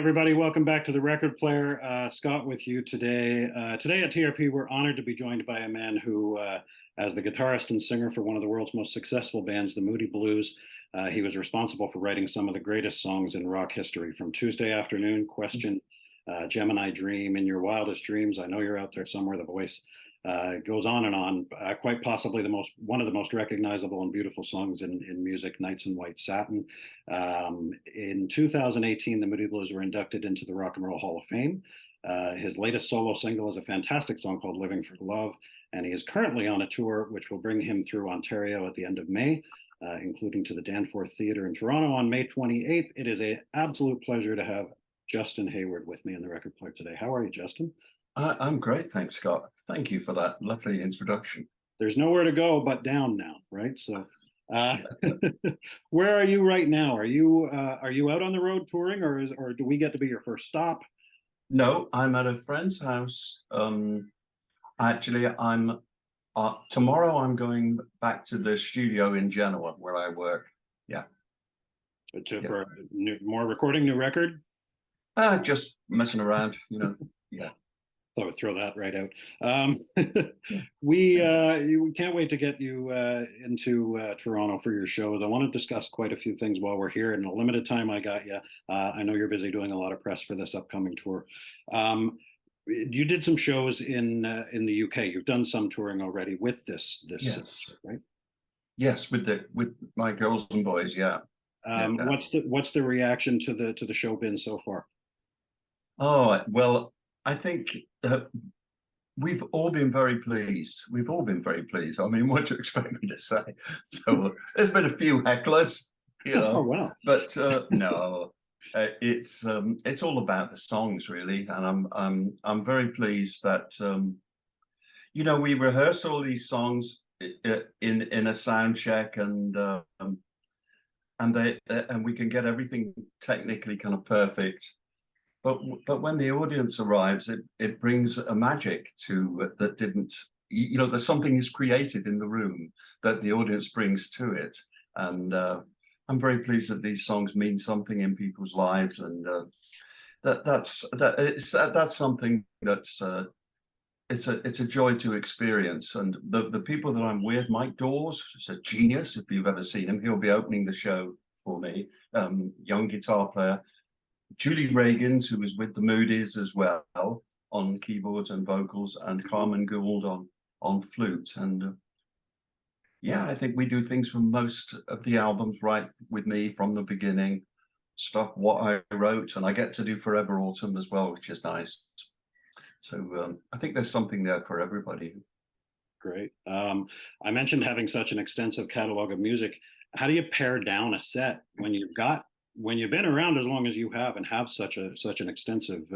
everybody. Welcome back to the Record Player. Scott with you today. Today at TRP, we're honored to be joined by a man who, as the guitarist and singer for one of the world's most successful bands, the Moody Blues, he was responsible for writing some of the greatest songs in rock history, from Tuesday Afternoon, Question, Gemini Dream, In Your Wildest Dreams, I Know You're Out There Somewhere, The Voice. It goes on and on. Quite possibly one of the most recognizable and beautiful songs in music, Nights in White Satin. In 2018, the Moody Blues were inducted into the Rock and Roll Hall of Fame. His latest solo single is a fantastic song called Living for Love, and he is currently on a tour which will bring him through Ontario at the end of May, including to the Danforth Theatre in Toronto on May 28th. It is an absolute pleasure to have Justin Hayward with me in the Record Player today. How are you, Justin? I'm great, thanks, Scott. Thank you for that lovely introduction. There's nowhere to go but down now, right? So, where are you right now? Are you out on the road touring, or do we get to be your first stop? No, I'm at a friend's house. Actually, I'm tomorrow. I'm going back to the studio in Genoa where I work. Yeah. For more recording, new record. Just messing around, you know. Yeah. So I would throw that right out. We can't wait to get you into Toronto for your shows. I want to discuss quite a few things while we're here. In the limited time I got you, I know you're busy doing a lot of press for this upcoming tour. You did some shows in the UK. You've done some touring already with this Yes. Right? Yes, with my girls and boys. Yeah. What's the reaction to the show been so far? Oh, well, I think we've all been very pleased. We've all been very pleased. I mean, what do you expect me to say? So there's been a few hecklers, you know. Oh, wow. But no, it's all about the songs, really. And I'm very pleased that you know, we rehearse all these songs in a sound check, and we can get everything technically kind of perfect. But when the audience arrives, it brings a magic to that didn't, you know, there's something is created in the room that the audience brings to it. And I'm very pleased that these songs mean something in people's lives, and that's something that's it's a joy to experience. And the people that I'm with, Mike Dawes is a genius. If you've ever seen him, he'll be opening the show for me. Young guitar player. Julie Reagans, who was with the Moody's as well on keyboards and vocals, and Carmen Gould on flute. And yeah, I think we do things from most of the albums right with me from the beginning, stuff what I wrote, and I get to do Forever Autumn as well, which is nice. So I think there's something there for everybody. Great. I mentioned having such an extensive catalog of music. How do you pare down a set when you've been around as long as you have and have such an extensive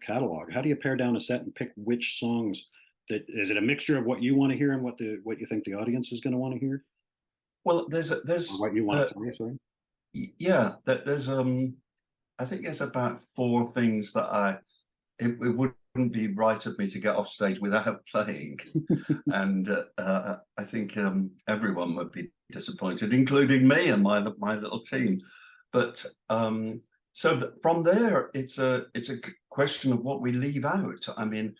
catalog? How do you pare down a set and pick which songs? Is it a mixture of what you want to hear and what you think the audience is going to want to hear? Well, there's what you want to play. Sorry. Yeah, there's I think there's about 4 things that it wouldn't be right of me to get off stage without playing. And I think everyone would be disappointed, including me and my little team. But so from there, it's a question of what we leave out. I mean,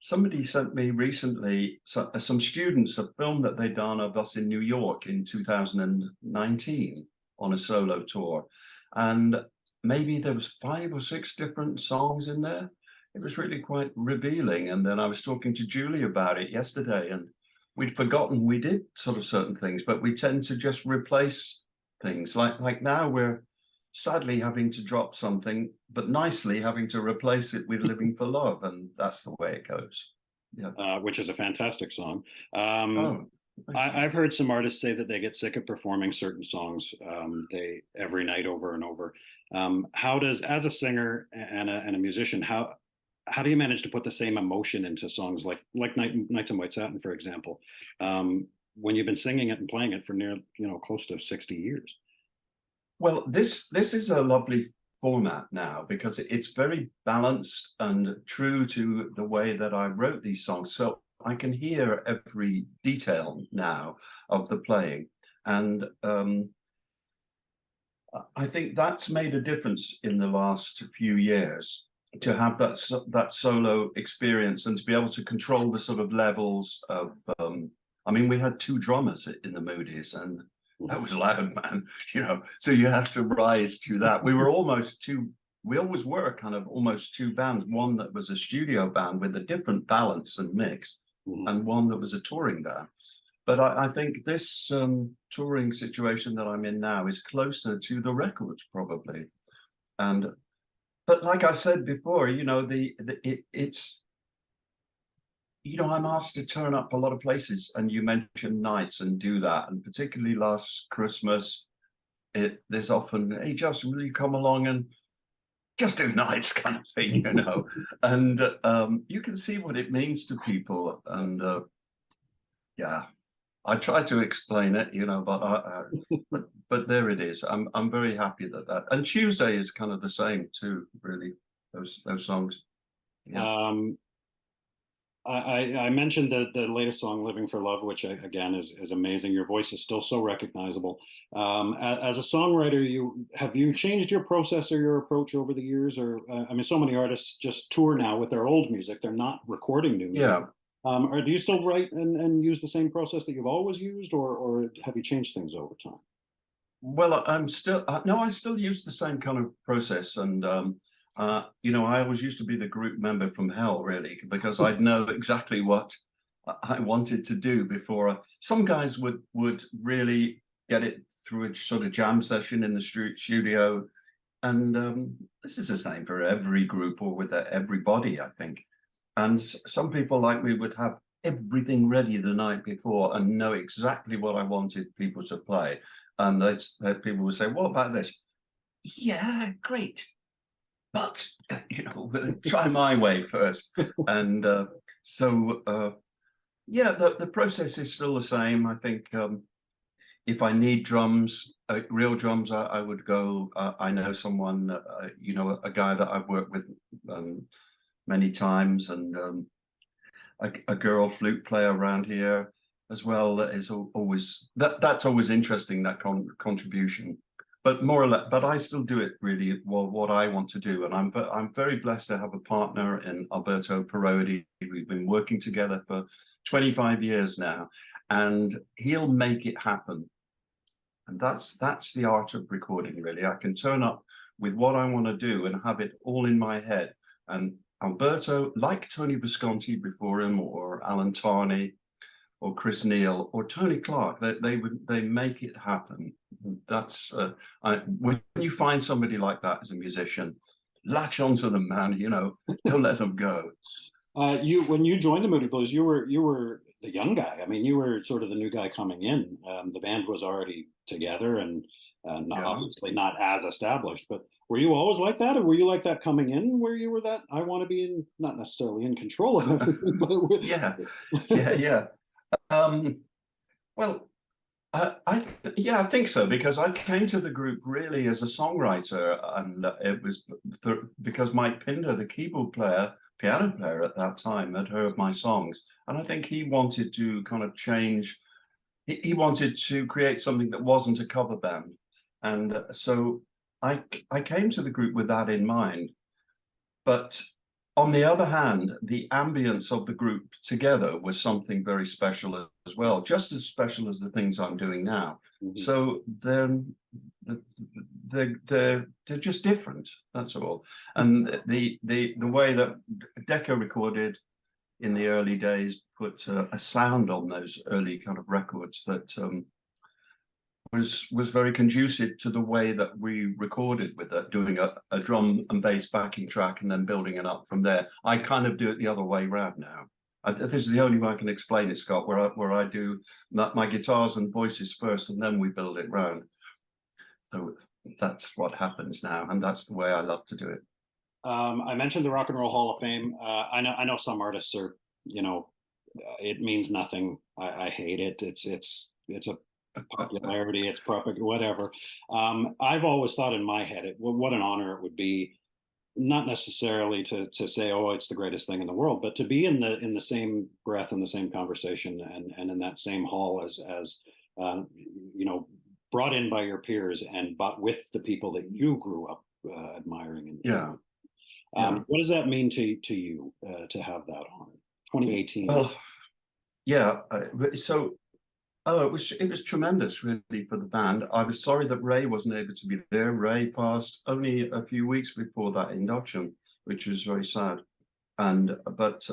somebody sent me recently some students a film that they'd done of us in New York in 2019 on a solo tour, and maybe there was 5 or 6 different songs in there. It was really quite revealing. And then I was talking to Julie about it yesterday, and we'd forgotten we did sort of certain things, but we tend to just replace things. Like now we're sadly having to drop something, but nicely having to replace it with Living for Love, and that's the way it goes. Yeah. Which is a fantastic song. I've heard some artists say that they get sick of performing certain songs every night over and over. How does, as a singer and a musician, how do you manage to put the same emotion into songs like Nights in White Satin, for example, when you've been singing it and playing it for close to 60 years? Well, this is a lovely format now because it's very balanced and true to the way that I wrote these songs. So I can hear every detail now of the playing. And I think that's made a difference in the last few years, to have that solo experience and to be able to control the sort of levels of. I mean, we had two drummers in the Moody's, and that was loud, man. So you have to rise to that. We were almost two. We always were kind of almost two bands. One that was a studio band with a different balance and mix, and one that was a touring band. But I think this touring situation that I'm in now is closer to the records, probably. But like I said before, it's I'm asked to turn up a lot of places, and you mentioned nights and do that, and particularly last Christmas, there's often, hey Justin, will you come along and just do nights, kind of thing, and you can see what it means to people, and yeah. I try to explain it, but there it is. I'm very happy that and Tuesday is kind of the same too, really. Those songs. Yeah. I mentioned the latest song, "Living for Love," which again is amazing. Your voice is still so recognizable. As a songwriter, have you changed your process or your approach over the years? Or I mean, so many artists just tour now with their old music; they're not recording new music. Yeah. Or do you still write and use the same process that you've always used, or have you changed things over time? Well, I'm still no, I still use the same kind of process, and I always used to be the group member from hell, really, because I'd know exactly what I wanted to do before. Some guys would really get it through a sort of jam session in the studio, and this is the same for every group or with everybody, I think. And some people like me would have everything ready the night before and know exactly what I wanted people to play. And people would say, "What about this?" Yeah, great. But, try my way first. And yeah, the process is still the same. I think if I need drums, real drums, I would go. I know someone, a guy that I've worked with many times, and a girl flute player around here as well. That is always that's always interesting, that contribution. But more or less, but I still do it really what I want to do, and I'm very blessed to have a partner in Alberto Parodi. We've been working together for 25 years now, and he'll make it happen. And that's the art of recording, really. I can turn up with what I want to do and have it all in my head. And Alberto, like Tony Visconti before him, or Alan Tarney, or Chris Neal, or Tony Clark, they make it happen. That's when you find somebody like that as a musician, latch onto them, man. Don't let them go. When you joined the Moody Blues, you were the young guy. I mean, you were sort of the new guy coming in. The band was already together, and obviously not as established. But were you always like that, or were you like that coming in, where you were that I want to be not necessarily in control of everything, but yeah. Well, I think so, because I came to the group really as a songwriter, and it was because Mike Pinder, the keyboard player, piano player at that time, had heard my songs, and I think he wanted to kind of change. He wanted to create something that wasn't a cover band, and so I came to the group with that in mind. But on the other hand, the ambience of the group together was something very special as well, just as special as the things I'm doing now. So they're just different. That's all. And the way that Decca recorded in the early days put a sound on those early kind of records that was very conducive to the way that we recorded, with it, doing a drum and bass backing track and then building it up from there. I kind of do it the other way around now. This is the only way I can explain it, Scott, where I do my guitars and voices first, and then we build it round. So that's what happens now, and that's the way I love to do it. I mentioned the Rock and Roll Hall of Fame. I know some artists are, it means nothing. I hate it. It's a popularity, it's propaganda, whatever. I've always thought in my head, what an honor it would be, not necessarily to say, oh, it's the greatest thing in the world, but to be in the same breath, in the same conversation, and in that same hall as brought in by your peers and but with the people that you grew up admiring. And Yeah. what does that mean to you to have that honor? 2018. Well, yeah. So, it was tremendous, really, for the band. I was sorry that Ray wasn't able to be there. Ray passed only a few weeks before that induction, which was very sad. But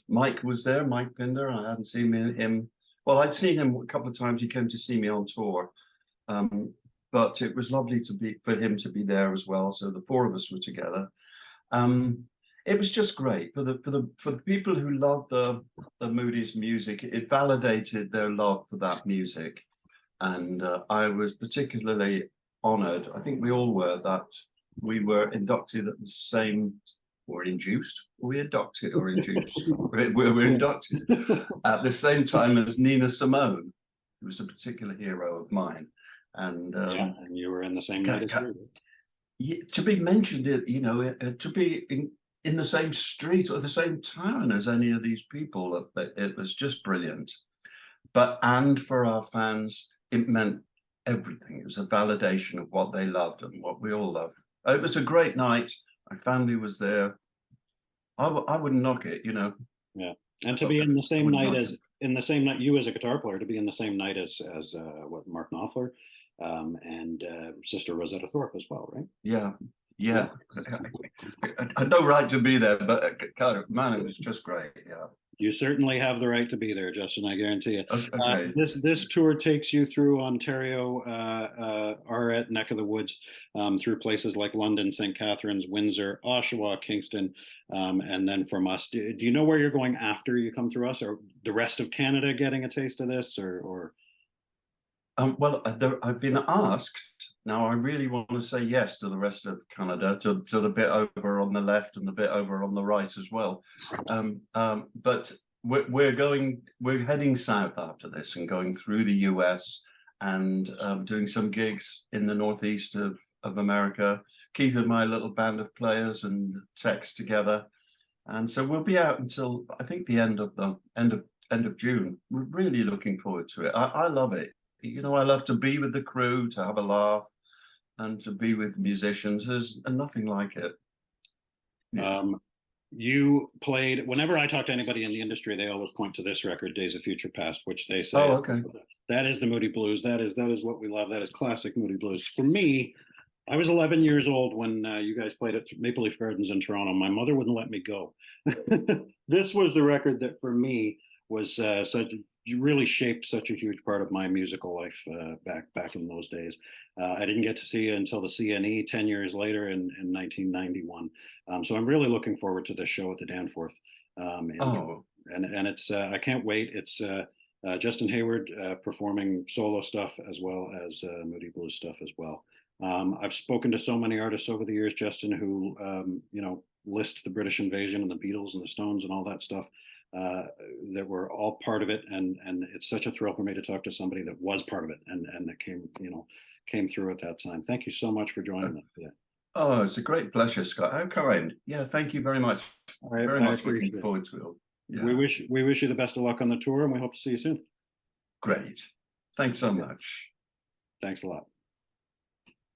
Mike was there, Mike Pinder. I hadn't seen him. Well, I'd seen him a couple of times. He came to see me on tour. But it was lovely for him to be there as well. So the four of us were together. It was just great for the people who love the Moody's music. It validated their love for that music, and I was particularly honoured. I think we all were, that we were inducted at the same, or induced. Were we inducted or induced? we were inducted at the same time as Nina Simone, who was a particular hero of mine. And and you were in the same night as her. To be mentioned, to be in the same street or the same town as any of these people, it was just brilliant. And for our fans, it meant everything. It was a validation of what they loved and what we all love. It was a great night. My family was there. I wouldn't knock it, Yeah, and to be in the same night you as a guitar player, to be in the same night as Mark Knopfler, and Sister Rosetta Thorpe as well, right? Yeah. I had no right to be there, but man, it was just great. Yeah. You certainly have the right to be there, Justin, I guarantee it. Okay. This tour takes you through Ontario, our neck of the woods, through places like London, St. Catharines, Windsor, Oshawa, Kingston, and then from us. Do you know where you're going after you come through us, or the rest of Canada getting a taste of this, or? Well, I've been asked. Now, I really want to say yes to the rest of Canada, to the bit over on the left and the bit over on the right as well. But we're heading south after this and going through the US and doing some gigs in the northeast of America, keeping my little band of players and techs together. And so we'll be out until I think the end of June. We're really looking forward to it. I love it. I love to be with the crew, to have a laugh, and to be with musicians. There's nothing like it. Yeah. You played, whenever I talk to anybody in the industry, they always point to this record, Days of Future Past, which they say, okay, that is the Moody Blues. That is what we love. That is classic Moody Blues. For me, I was 11 years old when you guys played at Maple Leaf Gardens in Toronto. My mother wouldn't let me go. This was the record that for me was really shaped such a huge part of my musical life back in those days. I didn't get to see it until the CNE 10 years later in 1991. So I'm really looking forward to this show at the Danforth. And it's I can't wait. It's Justin Hayward performing solo stuff as well as Moody Blues stuff as well. I've spoken to so many artists over the years, Justin, who list the British Invasion and the Beatles and the Stones and all that stuff. That were all part of it, and it's such a thrill for me to talk to somebody that was part of it and that came through at that time. Thank you so much for joining us today. Oh, it's a great pleasure, Scott. How kind. Yeah, thank you very much. Very much looking forward to it. Yeah. We wish you the best of luck on the tour, and we hope to see you soon. Great. Thanks so much. Thanks a lot.